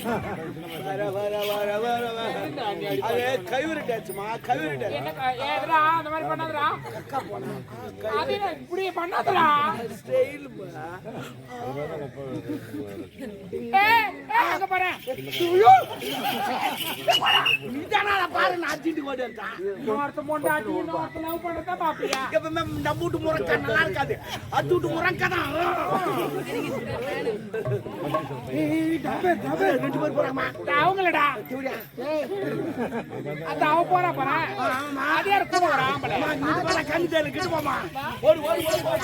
வர வர வர வர அது கைவிட்டாச்சுமா கைவிட்டாச்சு ஏதுடா அந்த மாதிரி பண்ணாதடா அது இப்படி பண்ணாதடா ஸ்டைல் அங்க பாரு நீதானா பாரு நான் அடிச்சிட்டு ஓடிட்டான் இன்னொருத்த பொண்டாட்டி இன்னொருத்த லவ் பண்றத பாப்பியா எப்பவுமே நம்ம வீட்டு முறக்க நல்லா இருக்காது அது வீட்டு முறக்க தான் ரெண்டு பேர் போறாமா அவங்களடா அது அவ போறா பாரு அதே கூட ஒரு ஆம்பளை இது மேல கண்ணு தேர்ல கிட்டு போமா ஓடி ஓடி ஓடி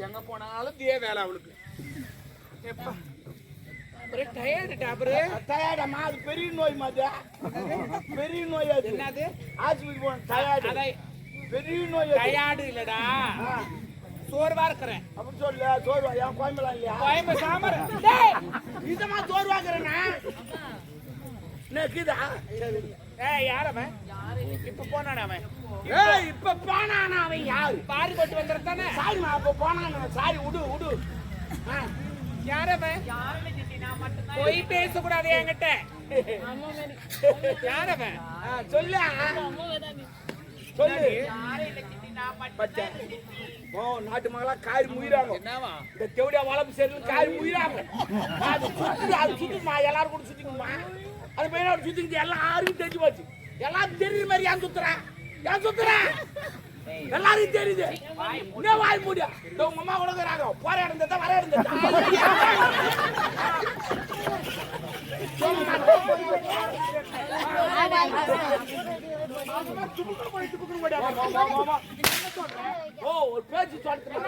எங்க போனாலும் தே வேலை அவளுக்கு எப்பா ஒரே டயர்டுடா அப்புறம் டயர்டாமா அது பெரிய நோய் மாதிரி பெரிய நோய் அது என்னது ஹாஸ்பிட்டல் போன டயர்டு பெரிய நோய் டயர்டு இல்லடா சோர்வா இருக்கிறேன் அப்படி சொல்ல சோர்வா என் கோயம்பலாம் இல்லையா கோயம்ப சாமர் இதமா சோர்வாக்குறேன்னா நெக்குதா யாரவன் இப்ப போனானே அவன் இப்ப போனானா அவன் யாரு பாரி போட்டு வந்துருந்தானே சாரிமா அப்ப போனான சாரி விடு விடு யாரவன் போய் பேசக்கூடாது என்கிட்ட யாரவன் சொல்லு சொல்லு நாட்டு மகளா காரி முயிறாங்க இந்த தேவடியா வளர்ப்பு சரியில் காரி முயிறாங்க அது சுத்தி அது சுத்துமா எல்லாரும் கூட சுத்திக்குமா அது பையனோட சுத்திக்கிட்டு எல்லாரும் தெரிஞ்சு போச்சு எல்லாரும் தெரியுற மாதிரி ஏன் சுத்துறேன் எல்லாரும் தெரியுது இன்னும் வாய் மூடியா உங்க அம்மா கொடுக்குறாங்க போற இடந்தா வர இடந்தா ஓ ஒரு பேச்சு சொல்றேன்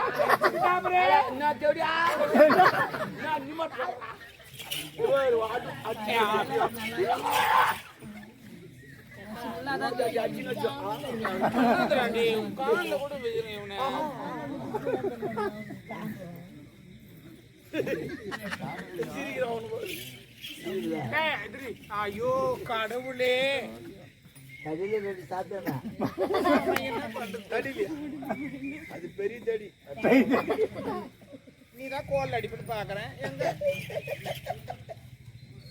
என்ன தேவடியா நான் நிம்மட் ஐயோ கடவுளே அது பெரிய தடி நீதான் கோல் அடிப்பட்டு பாக்குறேன்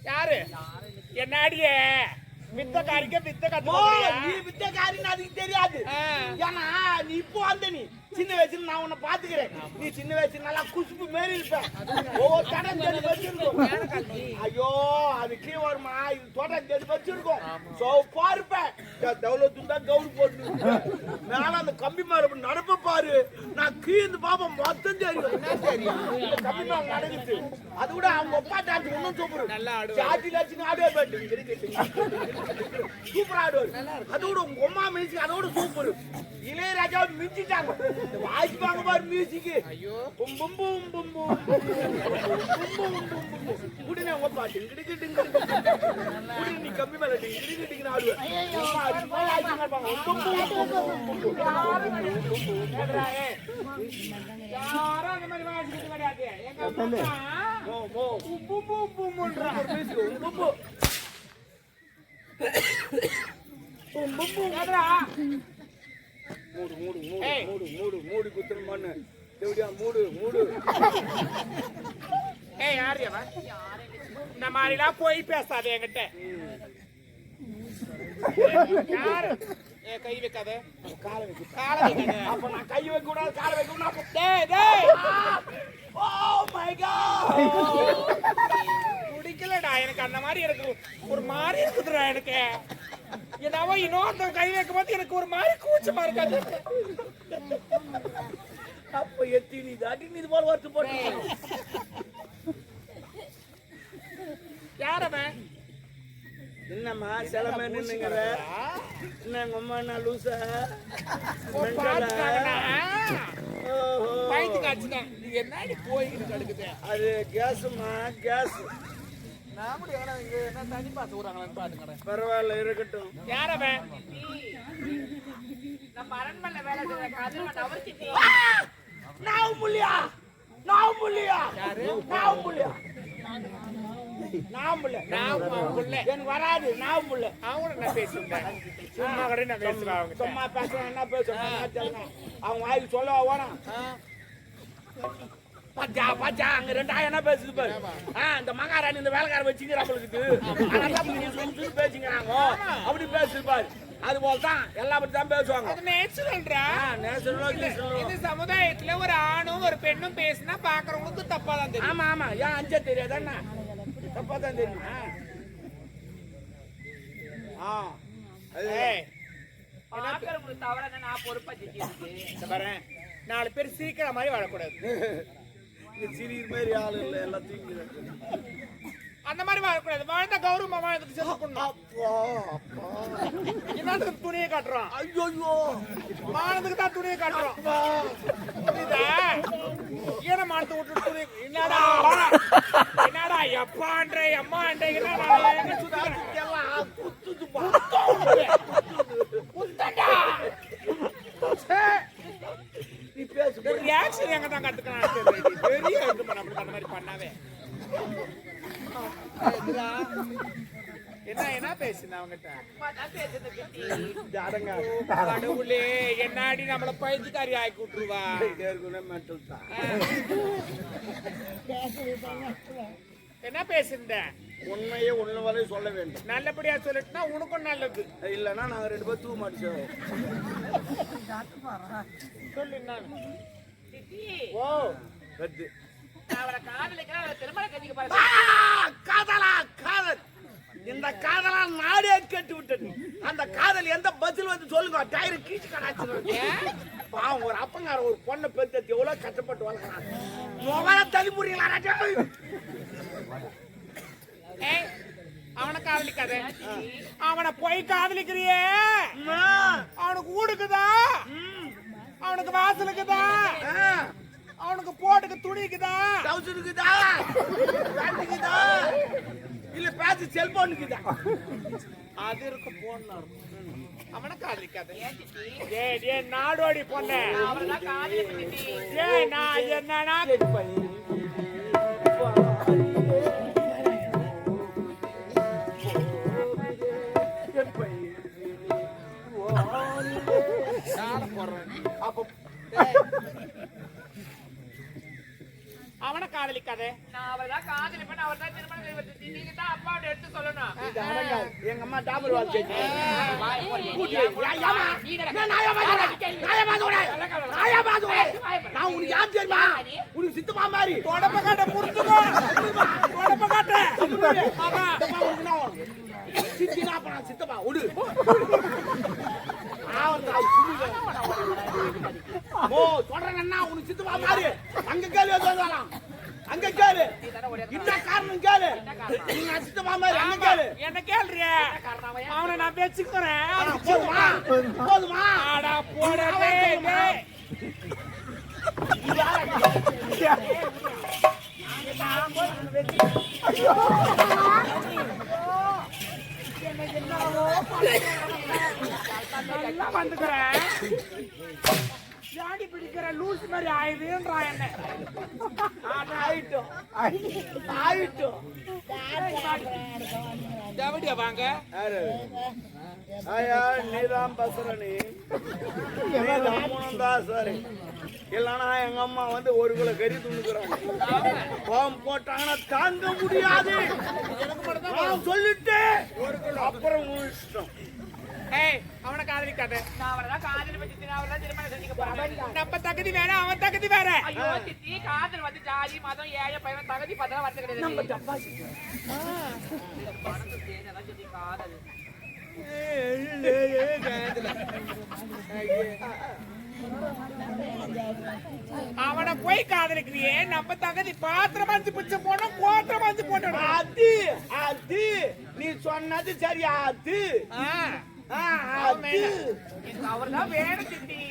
யாரு என்ன அடிய வித்தக்காரிக்க வித்த நீ வித்தக்காரின்னு அதுக்கு தெரியாது ஏன்னா நீ இப்போ வந்த நீ சின்ன வயசுல நான் உன்னை பாத்துக்கிறேன் நீ சின்ன வயசுல நல்லா குசுப்பு மாரி இருப்ப ஒவ்வொரு தடம் தேடி வச்சிருக்கோம் ஐயோ அது கீ வருமா இது தோட்டம் தேடி வச்சிருக்கோம் சோ பாருப்பேன் தௌலத்துண்டா கவுரு போட்டு மேல அந்த கம்பி மாறு நடப்ப பாரு நான் கீந்து பாப்பா மொத்தம் தெரியும் கம்பி மாறு நடக்குது அது கூட அவங்க அப்பா டான்ஸ் இன்னும் சூப்பர் ஜாதி லட்சம் ஆடுவே போயிட்டு சூப்பர் ஆடுவார் அதோட உங்க அம்மா மியூசிக் அதோட சூப்பர் இளையராஜா மிஞ்சிட்டாங்க வாய்ப்பாங்க பாரு மியூசிக் பும் பும் பும் பும் பும் குடினே உங்க பாட்டு டிங்கு டிங்கு குடி நீ கம்மி மேல டிங்கு டிங்கு ஆடுவே யாரும் அந்த மாதிரி வாசிக்கிறது கிடையாது எங்க அம்மா பும் பும் பும் பும்ன்ற மூடு மூடு மூடு மூடு மூடு குத்துற மண்ணு தேவடியா மூடு மூடு யாரு இந்த மாதிரிலாம் போய் பேசாத என்கிட்ட யாரு ஏ கை வைக்காத. காலை வைக்க. காலை வைக்காத. அப்ப நான் கை வைக்க கூடாது, காலை வைக்க கூடாது. டேய் டேய். Oh my God. குடிக்கலடா எனக்கு அந்த மாதிரி எனக்கு ஒரு மாதிரி இருக்குதுடா எனக்கு. என்னவோ இன்னொருத்த கை வைக்கும் போது எனக்கு ஒரு மாதிரி கூச்சமா இருக்காது. அப்ப எத்தி நீ தாட்டி நீ இது போல வருத்து போட்டு. யாரவன்? என்னம்மா சிலமே நின்னுங்கற? என்ன அம்மா நான் லூசா? பாத்துட்டாங்கடா. பைத்து காச்சுதான். நீ என்னடி போயிட்டு கிடக்குது? அது கேஸ்மா கேஸ். நாம என்ன தண்ணி பாத்து ஊறாங்களான்னு பாத்துக்கறேன். பரவாயில்ல இருக்கட்டும். யாரவன்? நம்ம அரண்மனை வேலை செய்யற கதிரவன் அவர்கிட்ட. நான் புள்ளியா? யாரு? நான் புள்ளியா? எனக்கு வராது. நான் புள்ள. அவங்க நான் பேசுறேன். சும்மா கூட நான் பேசுறேன். அவங்க சும்மா பேசுறேன் என்ன பேசுறேன்? அவங்க வாய்க்கு சொல்ல வேணாம். பச்சா பச்சா அங்க 2000 என்ன பேசுது பாரு. இந்த மகாராணி இந்த வேலைக்கார வச்சுக்கிறாங்களுக்கு பேசிக்கிறாங்க. அப்படி பேசுது பாரு. அது போலதான் எல்லா பத்தி தான் பேசுவாங்க. அது நேச்சுரல்டா. இந்த சமுதாயத்துல ஒரு ஆணும் ஒரு பெண்ணும் பேசினா பாக்குறவங்களுக்கு தப்பா தான் தெரியும். ஆமா ஆமா. ஏன் அஞ்சே தெரியாது என்ன? தப்பா தான் தெரியுமா? நான் பொறுப்பா பாரு. 4 பேர் சிரிக்கிற மாதிரி வாழக்கூடாது. சிரிக்கிற மாதிரி ஆளு இல்ல எல்லாத்தையும் அந்த மாதிரி வாழக்கூடாது. வாழ்ந்த கௌரவமா வாழ்ந்துட்டு செத்துக்கணும். என்னத்துக்கு துணியை காட்டுறோம்? ஐயோ மானத்துக்கு தான் துணியை காட்டுறோம். ஈனமானத்தை விட்டு துணி என்னடா என்னடா எப்பான்ற எம்மான்ற நீ பேசு. ரியாக்ஷன் எங்க தான் கத்துக்கணும். பெரிய இது பண்ண அப்படி அந்த மாதிரி பண்ணாவே என்ன பேசுன அவங்கிட்ட? கடவுளே என்னாடி நம்மள பைத்தியக்காரி ஆக்கி விட்டுருவா. என்ன பேசுற? உண்மையே ஒண்ணு வரை சொல்ல வேண்டும். நல்லபடியா சொல்லிட்டுனா உனக்கும் நல்லது. இல்லன்னா நாங்க 2 பேரும் தூ மாட்டோம். சொல்லு நான். ஓ கத்து. அவளை காதலிக்கிற அவளை திருமண கட்டிக்க பாரு. காதலா காதல். இந்த காதலா நாடே கேட்டு விட்டது. அந்த காதல் எந்த பதில் வந்து சொல்லுங்க. டயர் கீச்சு கடாச்சிருங்க. பாவம் ஒரு அப்பங்கார ஒரு பொண்ணை பெத்தது எவ்வளவு கஷ்டப்பட்டு வளர்க்கறாங்க. மொபைல தள்ளி புரியலடா. ஏய் அவனை காதலிக்காத. அவனை போய் காதலிக்கிறியே. அவனுக்கு ஊடுக்குதா? அவனுக்கு வாசலுக்குதா? அவனுக்கு போட்டுக்கு துணிக்குதா? டவுசருக்குதா? பேண்ட்டுக்குதா? இல்ல பேசி செல்போனுக்குதா? அது இருக்கு போன். அவனை காதலிக்காத. ஏய் நாடோடி பொண்ணு. அவனதான் காதலிக்கிட்டி. ஏய் நான் என்னன்னா அவனை காதலிக்காதே. நான் அவதான் காதலிப்பேன். அவர் தான் திருமணம் செய்வது. நீங்க தான் அப்பாவோட எடுத்து சொல்லணும். எங்க அம்மா டாபர் வாட்சி. நான் உனக்கு யார் தெரியுமா? உனக்கு சித்தப்பா மாதிரி. தொடப்ப காட்ட புரிஞ்சுக்கோ. தொடப்ப காட்ட. சித்தினா அப்ப நான் சித்தப்பா விடு. ஓ சொல்றேன்னா உனக்கு சித்தப்பா மாதிரி. அங்க கேள்வி வந்தாலாம். அங்க கேளு. என்ன காரணம் கேளு. நீங்க சித்தப்பா மாதிரி அங்க கேளு. என்ன கேள்றிய? அவனை நான் பேசிக்கிறேன். போதுமா? போதுமா? ஆடா போடா டேய் டேய். நல்லா வந்துக்கிறேன். ஜாடி பிடிக்கிற லூஸ் மாதிரி ஆயுதுன்றா என்ன. ஆயிட்டோம் ஆயிட்டோம். தேவடியா வாங்க. ஆயா நீதான் பசரணி. சரி இல்லன்னா எங்க அம்மா வந்து 1 கிலோ கறி துணுக்குறாங்க. பாவம் போட்டாங்கன்னா தாங்க முடியாது. சொல்லிட்டு அப்புறம் இஷ்டம். ஏய் அவனை காதலிக்காத. நான் அவளதான் காதல் பத்தி நான் அவளதான் திருமணம் செஞ்சுக்க போறேன். நம்ம தகுதி வேற, அவன் தகுதி வேற. ஐயோ சித்தி, காதல் வந்து ஜாதி மதம் ஏழை பையன் தகுதி பத்தலாம் வந்து கிடையாது. நம்ம பணத்தை சேர்ந்ததான் சித்தி காதல். அவனை போய் காதலிக்கிறியே, நம்ம தகுதி பாத்திரம் வந்து பிடிச்ச போனோம், கோத்திரம் வந்து போனோம். அது அது நீ சொன்னது சரி. அது அவர்தான் வேணும் சித்தி.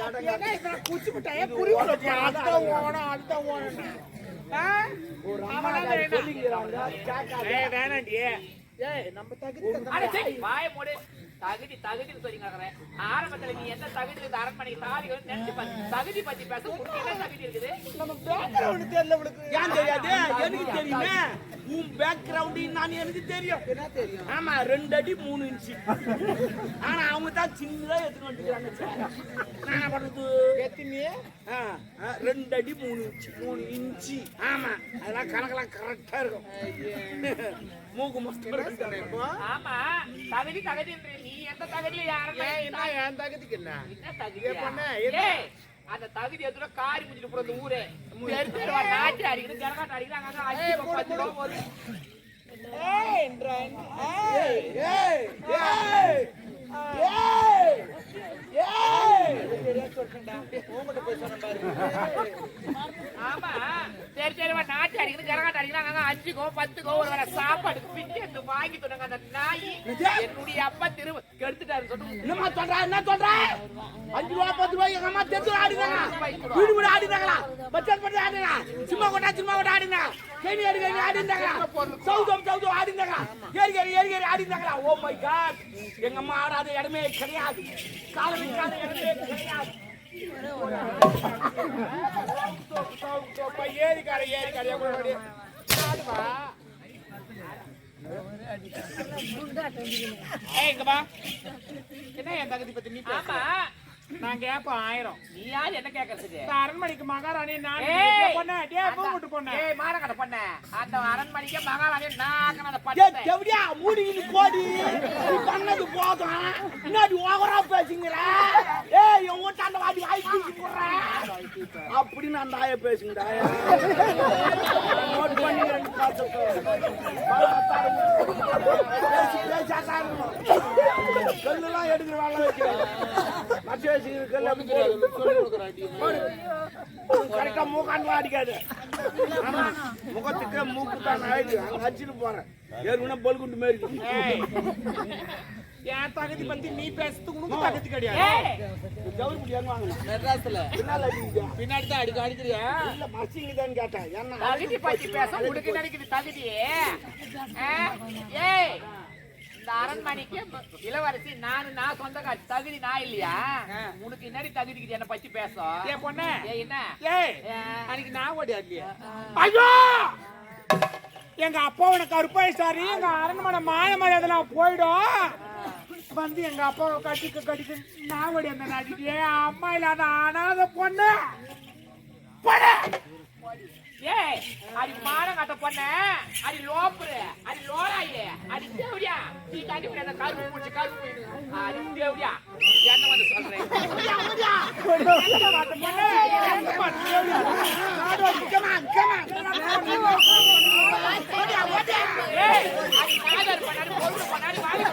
ஏன்னா இவனை குச்சி விட்டாயே புரியுது. அதான் ஓணும், அதுதான் ஓணும். வேணாண்டி. ஏய் நம்ம தகுதி வாய மூடு. தகுதி தகுதின்னு சொல்லி கேக்குறேன். ஆரம்பத்துல நீ எந்த தகுதி அரண்மனைக்கு தாலி நினைச்சு தகுதி பத்தி பேச உனக்கு என்ன தகுதி இருக்குது? நம்ம பேக்ரவுண்ட் தெரியல உங்களுக்கு. ஏன் தெரியாது? எனக்கு தெரியுமே. உன் பேக்ரவுண்ட் நான் எனக்கு தெரியும். என்ன தெரியும்? ஆமா 2 அடி 3 இன்ச்சு. ஆனா அவங்க தான் சின்னதா எடுத்து வந்துட்டாங்க. நான் பண்றது எத்தனை? 2 அடி 3 இன்ச்சு. ஆமா அதெல்லாம் கணக்கெல்லாம் கரெக்டா இருக்கும். மூக்கு மஸ்து. ஆமா தகுதி தகுதின்ற நீ எந்த தகுதியில யாரும் என்ன என் தகுதிக்கு என்ன? என்ன தகுதி? அந்த தகுதி எதுல காரி முடிச்சிட்டு போறது ஊரே நாட்டு அடிக்கிறது ஜனகாட்டு அடிக்கிறாங்க. ஆமா சரி சரி நாட்டு அடிக்கிறது ஜனகாட்டு அடிக்கிறாங்க. 5கோ 10கோ ஒரு வர சாப்பாடுக்கு பிச்சு எடுத்து வாங்கி சொன்னாங்க. அந்த நாய் என்னுடைய அப்பா திரும்ப கெடுத்துட்டாரு சொல்லுங்க. என்னமா சொல்ற? என்ன சொல்ற? 5 ரூபா 10 ரூபாய் எங்க அம்மா தெரிஞ்சு ஆடினாங்க. வீடு வீடு ஆடினாங்களா? பச்சல் பண்ணி ஆடினா. சும்மா கொட்டா ஆடினா. கேணி எடுக்க ஆடினாங்களா? சவுதம் ஆடினாங்களா? ஏறி ஆடினாங்களா? Oh my God. எங்க அம்மா ஆடாத இடமே கிடையாது. காலம் வைக்காத இடமே கிடையாது. ஏறிக்கார இங்க வா. என்ன என் தகுதி பத்தி நீ ஆமா நான் கேப்போம் 1000. நீ யார் என்ன கேக்குறதுக்கு? அரண்மனைக்கு மகாராணி நான் பொண்ணு பூட்டு பொண்ணு. ஏய் மானகட்ட பொண்ணு, அந்த அரண்மனைக்கு மகாராணி நான் அந்த ஏய் பட்டை தேவடியா மூடின்னு போடி. நீ பண்ணது போதும். என்னடி ஓவரா பேசுங்கற? ஏய் உன் வீட்டாண்ட வாடி வாய் தூக்கி போடுற. அப்படி நான் தாய பேசுங்கடா. நோட் பண்ணி ரெண்டு காசு. கல்லெல்லாம் எடுக்கிற வேலை வைக்கிறேன். கரெக்டா மூக்கான் அடிக்காது. முகத்துக்கு மூக்கு தான் அடிச்சுட்டு போறேன். ஏற்கனவே பல்குண்டு மாதிரி. என் தகுதி பத்தி நீ பேசுறதுக்கு உனக்கு தகுதி கிடையாது. கவுரி முடியாது வாங்கணும். மெட்ராஸ்ல பின்னாடி தான் அடிக்கிறியா? இல்ல மசிங்க தான் கேட்டேன். என்ன தகுதி பத்தி பேச உனக்கு நினைக்குது தகுதி? ஏய் இந்த அரண்மனைக்கு இளவரசி நான் சொந்தக்கார தகுதி நான் இல்லையா? உனக்கு என்னடி தகுதிக்கு என்ன பத்தி பேசும்? ஏ பொண்ணு என்ன? ஏய் அன்னைக்கு நான் ஓடியாடலையே. ஐயோ எங்க அப்பாவோட கருப்பாயிச்சாரி. எங்க அரண்மனை மாய மரியாதைலாம் போயிடும். வந்து எங்க அப்பாவை கட்டிக்க நான் ஓடி அந்த நாட்டிக்கு அம்மா இல்லாத அனாத பொண்ணு. ஏய் அடி மானம் கட்ட பொண்ணு, அடி லோப்புரு, அடி லோராயே, அடி தேவடியா நீ தாண்டி அந்த கருப்பு பூச்சி கருப்பு அடி தேவடியா என்ன வந்து சொல்றேன்? ஏய் அடி நாதர் பண்ணாரு பொண்ணு பண்ணாரு வாங்கி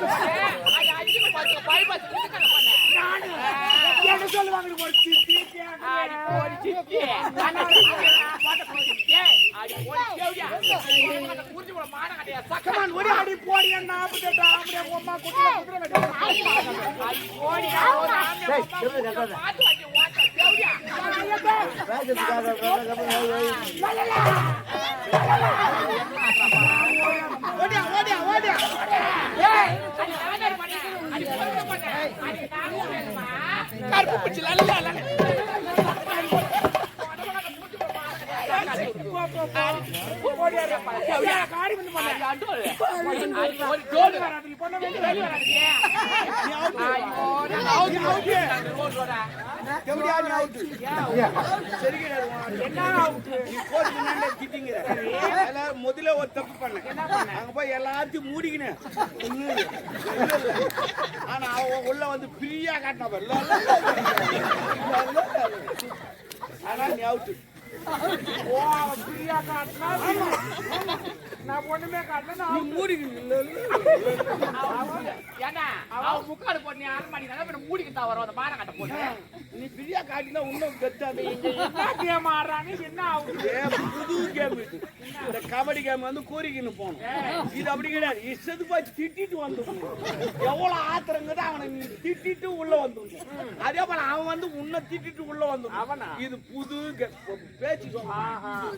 அடி அடிச்சு பார்த்து பைபாஸ் நிக்கல பொண்ணு என்ன சொல்லுவாங்க? ஒரு சித்தி அடி போடி சித்தி அடி அடி போடி தேவடியா அந்த பூச்சி போட மானம் கட்டியா சக்கமான் ஒரு அடி போடி. 48 ஆம்பளை அம்மா குதிரை அடி போடி பாத்து வந்து வாட்ட தேவடியா ஓடியா ஏய் அடி நாதர் பண்ணு அடி பொண்ணு பண்ணு அடி நாங்க வேணுமா கருப்பு பிடிச்சி லல்ல காடி வந்து பண்ண அது அண்டோல். அது ஒரு ஜோடி ஜோடி வராது நீ பண்ண வேண்டிய வெளிய வராதே. ஐயோ, நான் அவுட் ரோடா. எப்படியா நீ அவுட் சரி என்ன அவுட் நீ கோட் முன்னாடி திட்டிங்க எல்லாரும் முதல்ல ஒரு தப்பு பண்ண என்ன பண்ண அங்க போய் எல்லாத்தையும் மூடிக்கினேன் ஆனா அவன் உள்ள வந்து ஃப்ரீயா காட்டினா வரல ஆனா நீ அவுட் ஓ ஃப்ரீயா காட்டுனா நான் ஒண்ணுமே காட்டல நீ மூடிக்கிங்க ஏன்னா அவன் முக்காடு போட்டு நீ அரண்மனைக்கு தான் மூடிக்கிட்டா வரும் அந்த மாற கட்ட போட்டு. நீ ஃப்ரீயா காட்டினா இன்னும் கெத்தாது என்ன கேம் ஆடுறாங்க என்ன அவுட் புது கேம் இது இந்த கபடி கேம் வந்து கோரிக்கின்னு போகணும் இது அப்படி கிடையாது இஷ்டத்து போய் திட்டிட்டு வந்துடும் எவ்வளவு ஆத்திரங்கிறது அவனை நீ திட்டிட்டு உள்ள வந்துடும் அதே போல அவன் வந்து உன்னை திட்டிட்டு உள்ள வந்துடும் அவனா? இது புது கேம் பேச்சு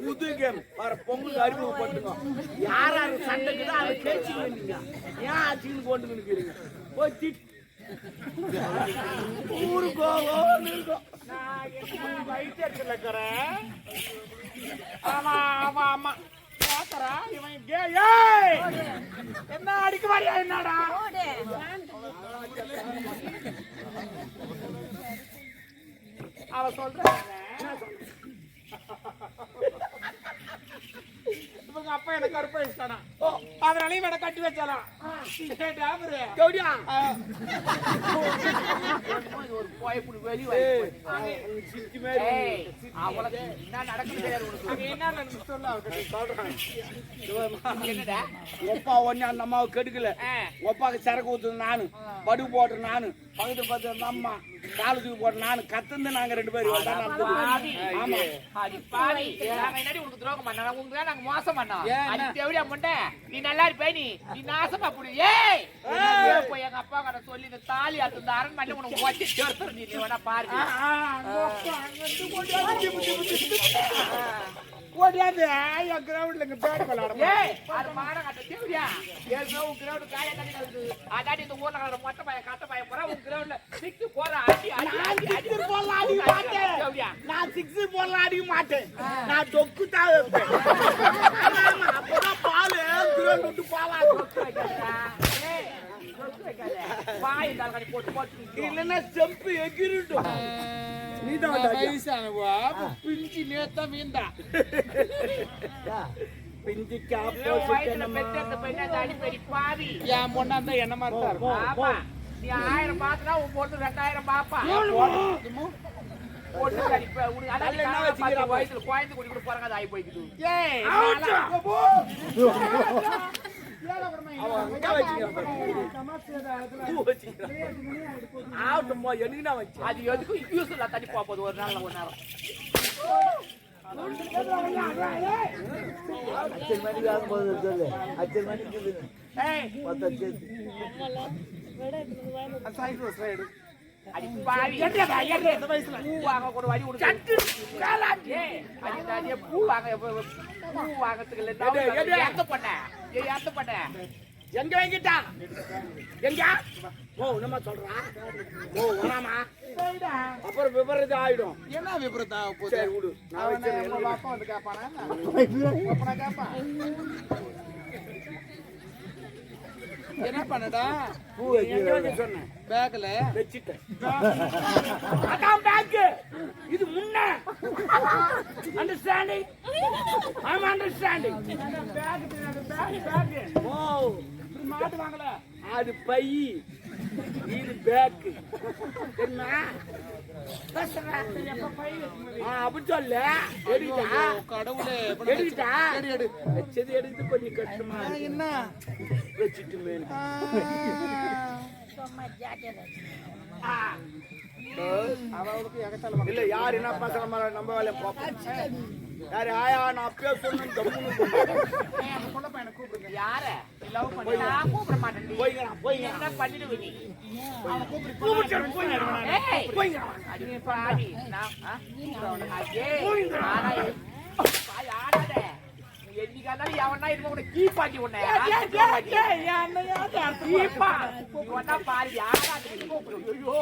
புது கேம் வர பொங்கல் அறிமுகப்படுத்துங்க யார் யாரு சண்டைக்குதோ அதை பேச்சுங்க நீங்க ஏன் ஆச்சுன்னு கொண்டு நிற்கிறீங்க போய் திட்டு ஊருக்கோன்னு இருக்கும் நான் என்ன வைத்தியத்துல இருக்கிறேன் ஆமா ஆமா ஆமா பாத்தரா இவன் ஏய் என்ன அடிக்க மாட்டியா என்னடா அவ சொல்றேன் இவங்க அப்பா எனக்கு கருப்பை இஷ்டானா அதனால இவனை கட்டி வச்சாலாம் கௌடியா ஒரு போய்ப்புடி வெளிய சித்தி மாதிரி அவளுக்கு என்ன நடக்குது தெரியாது உனக்கு. அங்க என்ன நடந்து சொல்ல அவகிட்ட என்னடா ஒப்பா ஒன்னு அந்த அம்மாவை கெடுக்கல ஒப்பாக்கு சரக்கு ஊத்துது நானு படு போட்டு நானு பக்கத்து பார்த்து அந்த அம்மா காலத்துக்கு போட்டு நானு கத்தந்து நாங்க ரெண்டு பேரும் ஆமா அடி பாவி நாங்க என்னடி உனக்கு துரோகம் பண்ணோம் உங்களுக்கு தான் நாங்க மோசம் பண்ணோம் அடி தேவடியா முண்டை நீ நல்லா இருப்பே நீ நாசமா புடி ஏய் போய் எங்க அப்பா கிட்ட சொல்லி இந்த தாலி அத்து இந்த அரண்மனை உனக்கு ஓட்டி சேர்த்து நீ வேணா பாருங்க ஓடியாந்து என் கிரவுண்ட்ல இங்க பேட் விளையாட ஏய் அது மாட கட்ட தேவடியா ஏதோ உன் கிரவுண்ட் காய கட்டி நடக்குது அதாடி இந்த ஊர்ல கடை மொட்டை பையன் கட்ட பையன் போற உன் கிரவுண்ட்ல சிக்ஸ் போற அடி அடி அடி அடி போடலாம் அடிக்க மாட்டேன் தேவடியா நான் சிக்ஸ் போடலாம் அடிக்க மாட்டேன் நான் தொக்கு தான் வைப்பேன் அப்பதான் பால் கிரௌண்ட் விட்டு பாலாது வாய் தால் போட்டு போட்டு இல்லைன்னா செம்பு எகிரிட்டும் வயசானவா பிஞ்சு நேத்தா மீண்டா பிஞ்சிக்கு வயசுல பெற்ற பெண்ணை அடி பெரிய பாவி என் பொண்ணா இருந்தா என்ன மாதிரி தான் இருக்கும் ஆமா நீ 1000 பாத்துனா உன் பொண்ணு 2000 பாப்பா பொண்ணு கடிப்ப உனக்கு அதான் என்ன வச்சுக்கிற வயசுல குழந்தை குடி கூட போறாங்க அது ஆகி போய்க்குது ஏய் அது எதுக்கும் யூஸ் இல்ல தண்ணி போகுது ஒரு நாள் ஒரு நேரம் அடி பாவி இந்த வயசுல பூ வாங்க கூட வழி உனக்கு பூ வாங்க பூ வாங்கறதுக்கு இல்ல ஏத்த பண்ண எங்க வாங்கிட்டா எங்க ஓ நம்ம சொல்றான் ஓ வராமா அப்புறம் விபரீதம் ஆயிடும் என்ன விபரீதம் ஆக சரி விடு நான் வச்சிருக்கேன் அப்பா வந்து கேட்பானா கேட்பான் என்ன பண்ணடா பூ எங்க சொன்னேன் பேக்ல வெச்சிட்டேன் அதான் பேக் இது முன்ன understanding I am understanding back ஓ மாட்டு வாங்கல அது பை இது பேக் என்ன அப்படி சொல்ல எடுக்கிட்டா கடவுளே எடுக்கிட்டா எடு வச்சது எடுத்து கொஞ்சம் கஷ்டமா என்ன வச்சுட்டு மேல அவளுக்கு எகத்தால இல்ல யார் என்ன பேசுற நம்ம வேலையை பார்ப்போம் யாரு ஆயா நான் அப்பயே சொன்னேன் தம்முன்னு சொல்ல பையனை கூப்பிடுங்க யார லவ் பண்ணி நான் கூப்பிட மாட்டேன் போய்ங்க என்ன பண்ணிடுவ நீ போய்ங்க போய்ங்க அடி பாடி நான் அடே ஆனா பாய் ஆடாத என்னைக்காவது எவனா இருக்க கூட கீப்பாட்டி உன்னை கீப்பா இவனா பாரு ஆடாத ஐயோ